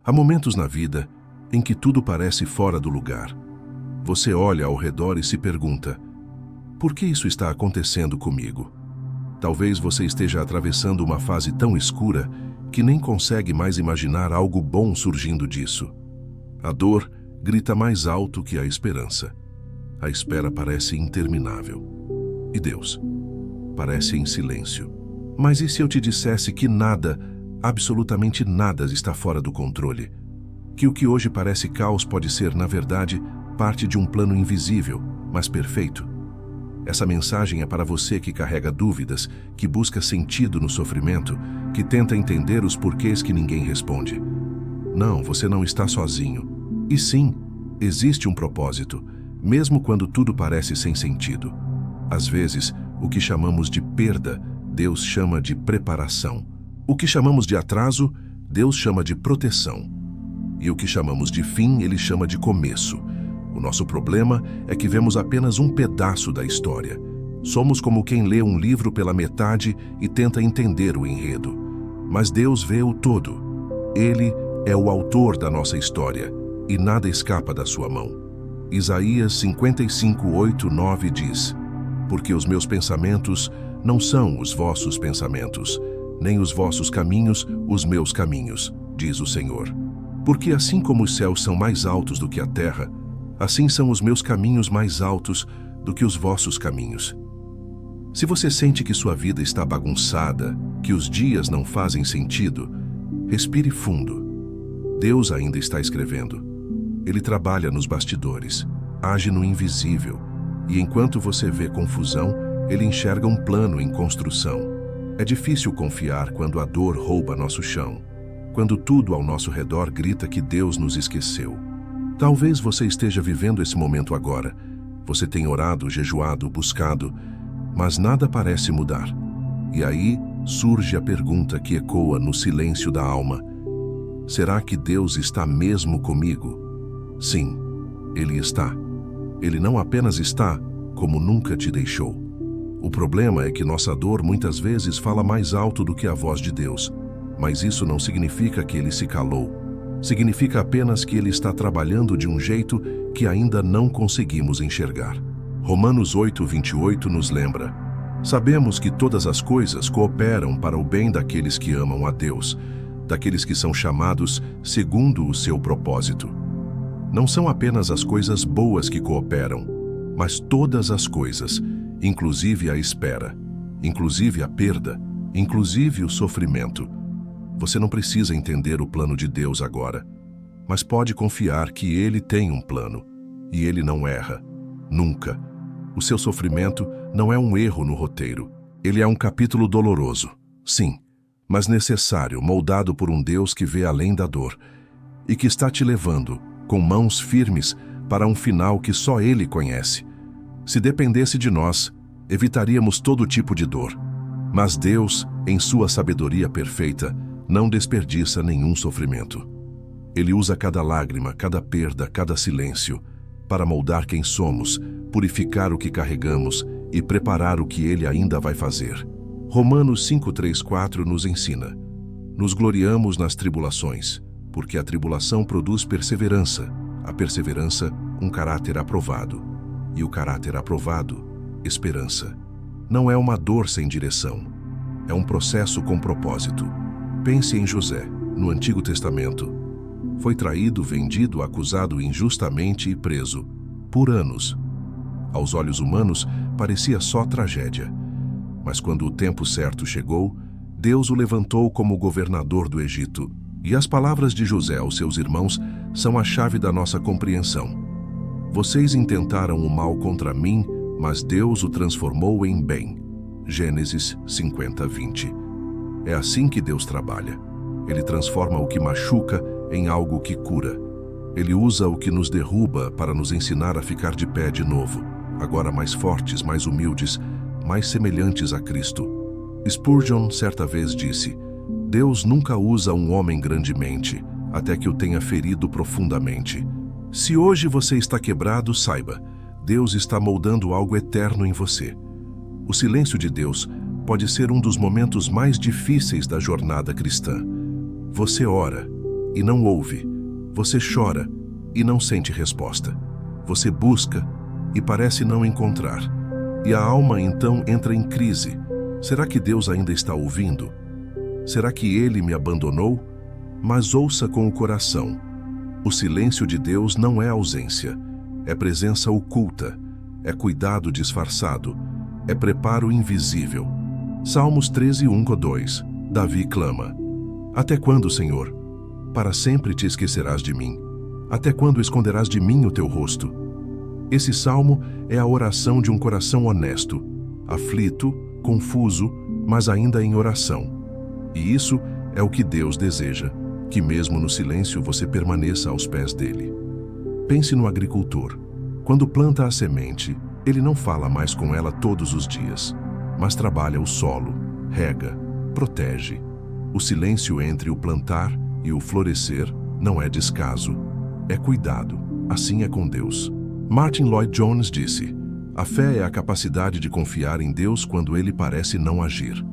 Há momentos na vida em que tudo parece fora do lugar. Você olha ao redor e se pergunta: por que isso está acontecendo comigo? Talvez você esteja atravessando uma fase tão escura que nem consegue mais imaginar algo bom surgindo disso. A dor grita mais alto que a esperança. A espera parece interminável. E Deus? Parece em silêncio. Mas e se eu te dissesse que nada, absolutamente nada, está fora do controle? Que o que hoje parece caos pode ser, na verdade, parte de um plano invisível, mas perfeito? Essa mensagem é para você que carrega dúvidas, que busca sentido no sofrimento, que tenta entender os porquês que ninguém responde. Não, você não está sozinho. E sim, existe um propósito, mesmo quando tudo parece sem sentido. Às vezes, o que chamamos de perda, Deus chama de preparação. O que chamamos de atraso, Deus chama de proteção. E o que chamamos de fim, Ele chama de começo. O nosso problema é que vemos apenas um pedaço da história. Somos como quem lê um livro pela metade e tenta entender o enredo. Mas Deus vê o todo. Ele é o autor da nossa história e nada escapa da sua mão. Isaías 55:8-9 diz: porque os meus pensamentos não são os vossos pensamentos, nem os vossos caminhos os meus caminhos, diz o Senhor. Porque assim como os céus são mais altos do que a terra, assim são os meus caminhos mais altos do que os vossos caminhos. Se você sente que sua vida está bagunçada, que os dias não fazem sentido, respire fundo. Deus ainda está escrevendo. Ele trabalha nos bastidores, age no invisível, e enquanto você vê confusão, Ele enxerga um plano em construção. É difícil confiar quando a dor rouba nosso chão, quando tudo ao nosso redor grita que Deus nos esqueceu. Talvez você esteja vivendo esse momento agora. Você tem orado, jejuado, buscado, mas nada parece mudar. E aí surge a pergunta que ecoa no silêncio da alma: será que Deus está mesmo comigo? Sim, Ele está. Ele não apenas está, como nunca te deixou. O problema é que nossa dor muitas vezes fala mais alto do que a voz de Deus. Mas isso não significa que Ele se calou. Significa apenas que Ele está trabalhando de um jeito que ainda não conseguimos enxergar. Romanos 8:28 nos lembra: sabemos que todas as coisas cooperam para o bem daqueles que amam a Deus, daqueles que são chamados segundo o seu propósito. Não são apenas as coisas boas que cooperam, mas todas as coisas, inclusive a espera, inclusive a perda, inclusive o sofrimento. Você não precisa entender o plano de Deus agora, mas pode confiar que Ele tem um plano, e Ele não erra, nunca. O seu sofrimento não é um erro no roteiro. Ele é um capítulo doloroso, sim, mas necessário, moldado por um Deus que vê além da dor e que está te levando, com mãos firmes, para um final que só Ele conhece. Se dependesse de nós, evitaríamos todo tipo de dor. Mas Deus, em sua sabedoria perfeita, não desperdiça nenhum sofrimento. Ele usa cada lágrima, cada perda, cada silêncio, para moldar quem somos, purificar o que carregamos e preparar o que Ele ainda vai fazer. Romanos 5:3-4 nos ensina: nos gloriamos nas tribulações, porque a tribulação produz perseverança, a perseverança, um caráter aprovado, e o caráter aprovado, esperança. Não é uma dor sem direção, é um processo com propósito. Pense em José, no Antigo Testamento. Foi traído, vendido, acusado injustamente e preso, por anos. Aos olhos humanos, parecia só tragédia. Mas quando o tempo certo chegou, Deus o levantou como governador do Egito. E as palavras de José aos seus irmãos são a chave da nossa compreensão. Vocês intentaram o mal contra mim, mas Deus o transformou em bem. Gênesis 50:20. É assim que Deus trabalha. Ele transforma o que machuca em algo que cura. Ele usa o que nos derruba para nos ensinar a ficar de pé de novo, agora mais fortes, mais humildes, mais semelhantes a Cristo. Spurgeon certa vez disse: Deus nunca usa um homem grandemente, até que o tenha ferido profundamente. Se hoje você está quebrado, saiba, Deus está moldando algo eterno em você. O silêncio de Deus pode ser um dos momentos mais difíceis da jornada cristã. Você ora, e não ouve. Você chora e não sente resposta. Você busca e parece não encontrar. E a alma então entra em crise. Será que Deus ainda está ouvindo? Será que Ele me abandonou? Mas ouça com o coração. O silêncio de Deus não é ausência, é presença oculta, é cuidado disfarçado, é preparo invisível. Salmos 13, 1-2. Davi clama: Até quando, Senhor? Para sempre te esquecerás de mim. Até quando esconderás de mim o teu rosto? Esse salmo é a oração de um coração honesto, aflito, confuso, mas ainda em oração. E isso é o que Deus deseja, que mesmo no silêncio você permaneça aos pés dele. Pense no agricultor. Quando planta a semente, ele não fala mais com ela todos os dias, mas trabalha o solo, rega, protege. O silêncio entre o plantar e o florescer não é descaso, é cuidado. Assim é com Deus. Martin Lloyd-Jones disse: a fé é a capacidade de confiar em Deus quando ele parece não agir.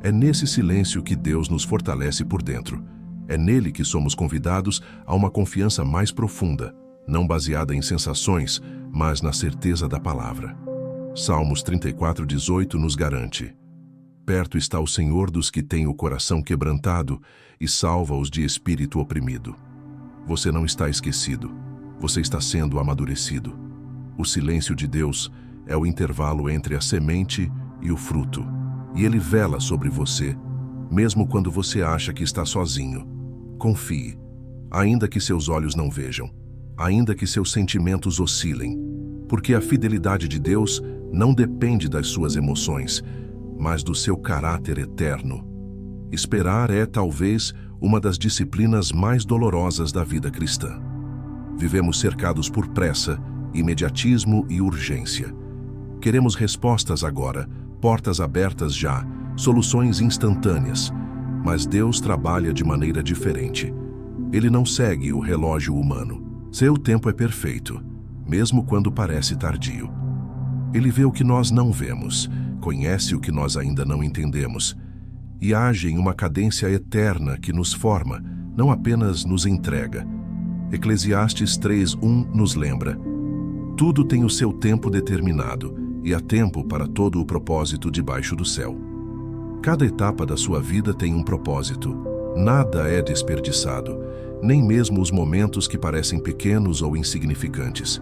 É nesse silêncio que Deus nos fortalece por dentro. É nele que somos convidados a uma confiança mais profunda, não baseada em sensações, mas na certeza da palavra. Salmos 34:18 nos garante: perto está o Senhor dos que têm o coração quebrantado e salva-os de espírito oprimido. Você não está esquecido, você está sendo amadurecido. O silêncio de Deus é o intervalo entre a semente e o fruto, e Ele vela sobre você, mesmo quando você acha que está sozinho. Confie, ainda que seus olhos não vejam, ainda que seus sentimentos oscilem, porque a fidelidade de Deus não depende das suas emoções, mas do seu caráter eterno. Esperar é, talvez, uma das disciplinas mais dolorosas da vida cristã. Vivemos cercados por pressa, imediatismo e urgência. Queremos respostas agora, portas abertas já, soluções instantâneas. Mas Deus trabalha de maneira diferente. Ele não segue o relógio humano. Seu tempo é perfeito, mesmo quando parece tardio. Ele vê o que nós não vemos, conhece o que nós ainda não entendemos, e age em uma cadência eterna que nos forma, não apenas nos entrega. Eclesiastes 3:1 nos lembra: tudo tem o seu tempo determinado, e há tempo para todo o propósito debaixo do céu. Cada etapa da sua vida tem um propósito. Nada é desperdiçado, nem mesmo os momentos que parecem pequenos ou insignificantes.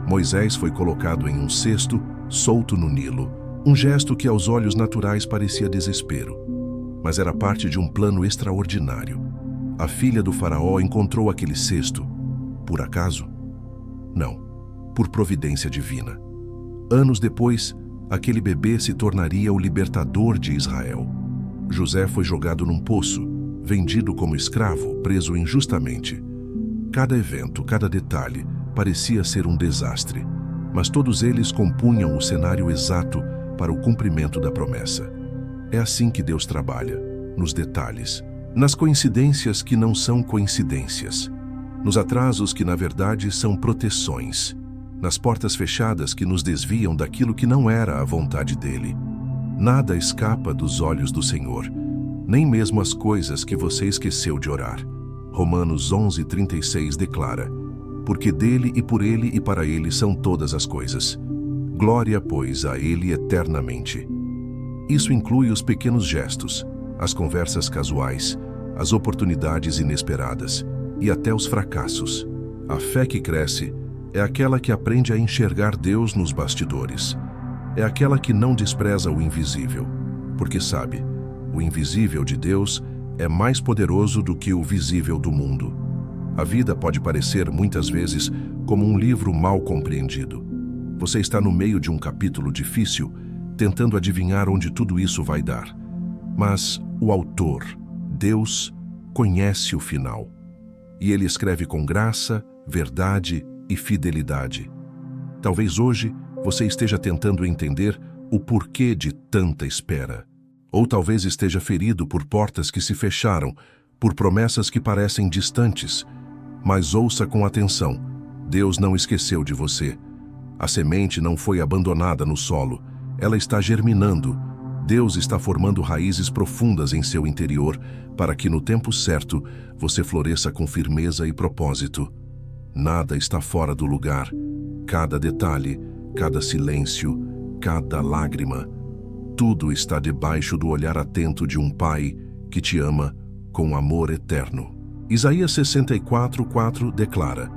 Moisés foi colocado em um cesto, solto no Nilo, um gesto que aos olhos naturais parecia desespero, mas era parte de um plano extraordinário. A filha do faraó encontrou aquele cesto, por acaso? Não, por providência divina. Anos depois, aquele bebê se tornaria o libertador de Israel. José foi jogado num poço, vendido como escravo, preso injustamente. Cada evento, cada detalhe, parecia ser um desastre, mas todos eles compunham o cenário exato para o cumprimento da promessa. É assim que Deus trabalha, nos detalhes, nas coincidências que não são coincidências, nos atrasos que na verdade são proteções, nas portas fechadas que nos desviam daquilo que não era a vontade dele. Nada escapa dos olhos do Senhor, nem mesmo as coisas que você esqueceu de orar. Romanos 11:36 declara: porque dele e por ele e para ele são todas as coisas. Glória, pois, a ele eternamente. Isso inclui os pequenos gestos, as conversas casuais, as oportunidades inesperadas e até os fracassos. A fé que cresce é aquela que aprende a enxergar Deus nos bastidores. É aquela que não despreza o invisível, porque sabe, o invisível de Deus é mais poderoso do que o visível do mundo. A vida pode parecer, muitas vezes, como um livro mal compreendido. Você está no meio de um capítulo difícil, tentando adivinhar onde tudo isso vai dar. Mas o autor, Deus, conhece o final. E ele escreve com graça, verdade e fidelidade. Talvez hoje você esteja tentando entender o porquê de tanta espera. Ou talvez esteja ferido por portas que se fecharam, por promessas que parecem distantes. Mas ouça com atenção: Deus não esqueceu de você. A semente não foi abandonada no solo, ela está germinando. Deus está formando raízes profundas em seu interior para que no tempo certo você floresça com firmeza e propósito. Nada está fora do lugar. Cada detalhe, cada silêncio, cada lágrima, tudo está debaixo do olhar atento de um Pai que te ama com amor eterno. Isaías 64:4 declara: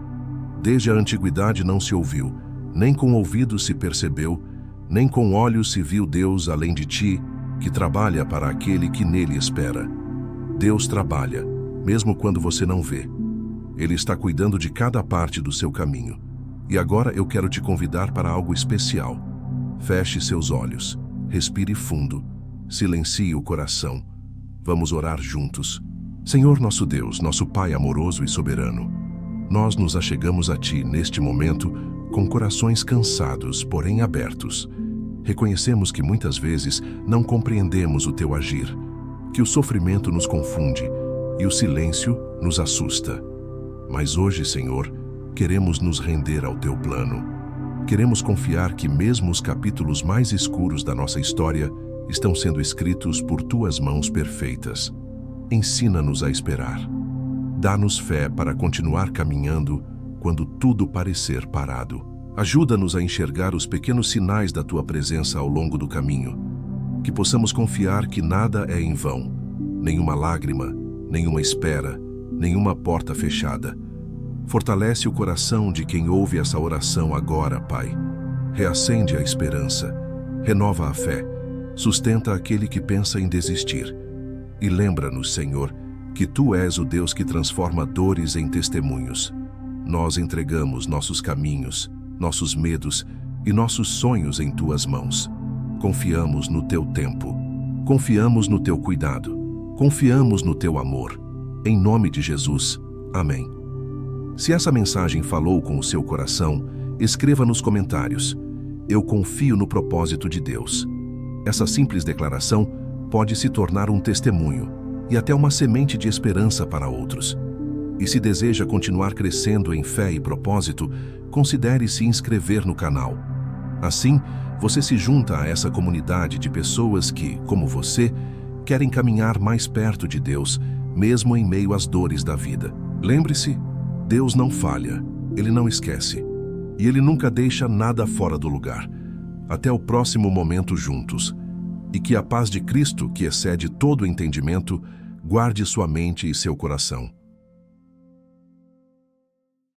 Desde a antiguidade não se ouviu, nem com ouvidos se percebeu, nem com olhos se viu Deus além de ti, que trabalha para aquele que nele espera. Deus trabalha, mesmo quando você não vê. Ele está cuidando de cada parte do seu caminho. E agora eu quero te convidar para algo especial. Feche seus olhos, respire fundo, silencie o coração. Vamos orar juntos. Senhor nosso Deus, nosso Pai amoroso e soberano, nós nos achegamos a Ti neste momento com corações cansados, porém abertos. Reconhecemos que muitas vezes não compreendemos o Teu agir, que o sofrimento nos confunde e o silêncio nos assusta. Mas hoje, Senhor, queremos nos render ao Teu plano. Queremos confiar que mesmo os capítulos mais escuros da nossa história estão sendo escritos por Tuas mãos perfeitas. Ensina-nos a esperar. Dá-nos fé para continuar caminhando quando tudo parecer parado. Ajuda-nos a enxergar os pequenos sinais da Tua presença ao longo do caminho. Que possamos confiar que nada é em vão. Nenhuma lágrima, nenhuma espera, nenhuma porta fechada. Fortalece o coração de quem ouve essa oração agora, Pai. Reacende a esperança, renova a fé, sustenta aquele que pensa em desistir. E lembra-nos, Senhor, que Tu és o Deus que transforma dores em testemunhos. Nós entregamos nossos caminhos, nossos medos e nossos sonhos em Tuas mãos. Confiamos no Teu tempo, confiamos no Teu cuidado, confiamos no Teu amor. Em nome de Jesus. Amém. Se essa mensagem falou com o seu coração, escreva nos comentários: Eu confio no propósito de Deus. Essa simples declaração pode se tornar um testemunho e até uma semente de esperança para outros. E se deseja continuar crescendo em fé e propósito, considere se inscrever no canal. Assim, você se junta a essa comunidade de pessoas que, como você, querem caminhar mais perto de Deus, mesmo em meio às dores da vida. Lembre-se, Deus não falha, Ele não esquece, e Ele nunca deixa nada fora do lugar. Até o próximo momento juntos. E que a paz de Cristo, que excede todo entendimento, guarde sua mente e seu coração.